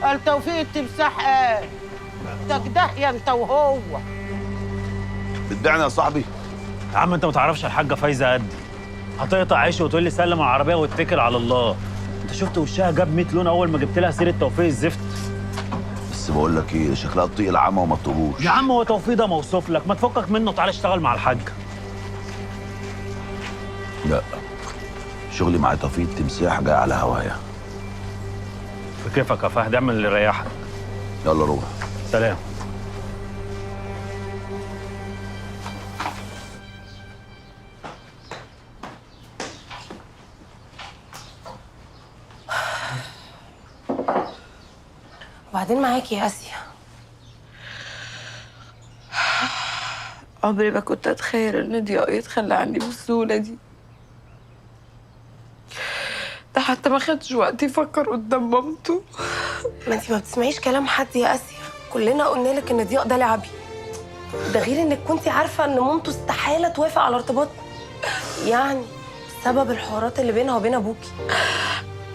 قال توفيق التمساح قال تجدهيا انت وهو. بتبيعني يا صاحبي؟ يا عم انت ما تعرفش الحاجه فايزه قدي، هتقطع عيش وتقول لي سلم على العربيه واتكل على الله. انت شفت وشها جاب 100 لون اول ما جبت لها سيره توفيق الزفت. بس بقول لك ايه، شكلها تطيق العمى وما تطيقوش. يا عم هو توفيق ده موصوف لك، ما تفكك منه وتعالى اشتغل مع الحاجه. لا، شغلي مع توفيق التمساح جاي على هوايا. في كيفك يا فهد، اعمل اللي يريحك. يلا روح. سلام. وبعدين معاكي يا آسيا. عمري ما كنت اتخيل ان ضياء يتخلى عني بالسهوله دي. ده حتى ما خدش وقت يفكر قدام مامته. ما انتي ما بتسمعيش كلام حد يا آسيا، كلنا قلنا لك ان ضياء ده لعبي. ده غير انك كنتي عارفه ان مامته استحاله توافق على ارتباط، يعني بسبب الحوارات اللي بينها وبين ابوكي.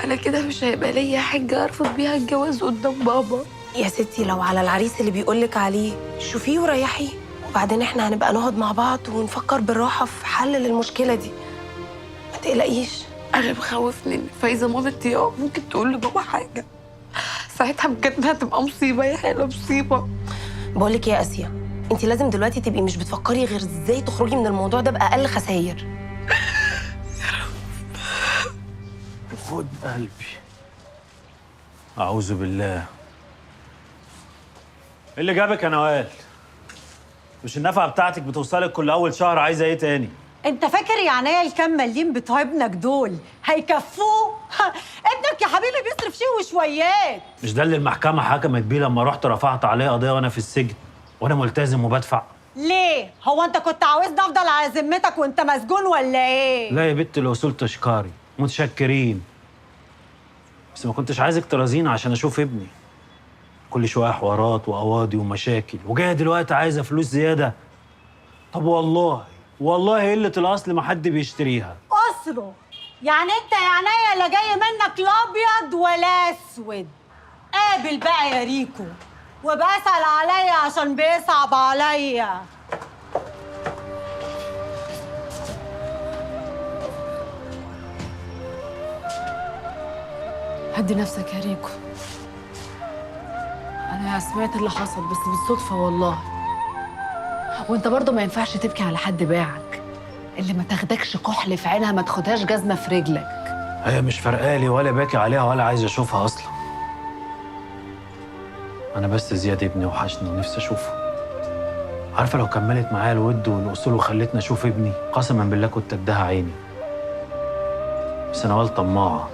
انا كده مش هيبقى ليا حاجه ارفض بيها الجواز قدام بابا. يا ستي لو على العريس اللي بيقولك عليه شوفيه وريحيه، وبعدين احنا هنبقى نقعد مع بعض ونفكر بالراحه في حل للمشكله دي، ما تقلقيش. انا مخوفني ان فايزه مامة ضياء ممكن تقول لبابا حاجه، ساعتها بجد هتبقى مصيبه يا حاله، مصيبه. بقولك يا آسيا، انت لازم دلوقتي تبقي مش بتفكري غير ازاي تخرجي من الموضوع ده باقل خسائر. خد قلبي. اعوذ بالله. ايه اللي جابك يا نوال؟ مش النفقه بتاعتك بتوصلك كل اول شهر؟ عايزه ايه تاني؟ انت فاكر يا عينيا الكام مليم بتوع ابنك دول هيكفوه؟ ابنك يا حبيبي بيصرف شيء وشويات. مش ده اللي المحكمه حكمت بيه لما رحت رفعت عليه قضيه وانا في السجن وانا ملتزم وبدفع؟ ليه؟ هو انت كنت عاوزني افضل على ذمتك وانت مسجون ولا ايه؟ لا يا بت، الوصول تشكاري، متشكرين. بس ما كنتش عايزك ترازيني عشان اشوف ابني. كل شويه حوارات وقواضي ومشاكل، وجايه دلوقتي عايزه فلوس زياده. طب والله قله الاصل ما حد بيشتريها. اسره يعني انت يا عينيا لا جاي منك لا ابيض ولا اسود. قابل بقى يا ريكو وبسأل عليا عشان بيصعب عليا. هدي نفسك يا ريكو، انا سمعت اللي حصل بس بالصدفه والله. وانت برضه ما ينفعش تبكي على حد باعك. اللي ما تاخدكش كحل في عينها ما تاخدهاش جزمه في رجلك. هي مش فارقالي ولا باكي عليها ولا عايز اشوفها اصلا. انا بس زياد ابني وحشني ونفسي اشوفه. عارفه لو كملت معايا الود والاصول وخلتني اشوف ابني قسما بالله كنت اديها عيني. بس نوال طماعه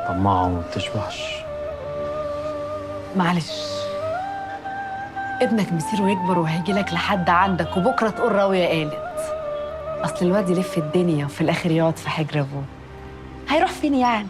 وما بتشبعش. معلش، ابنك مصيره يكبر وهيجي لك لحد عندك وبكره تقول راويه قالت. اصل الواد يلف الدنيا وفي الاخر يقعد في حجر ابوه، هيروح فين يعني؟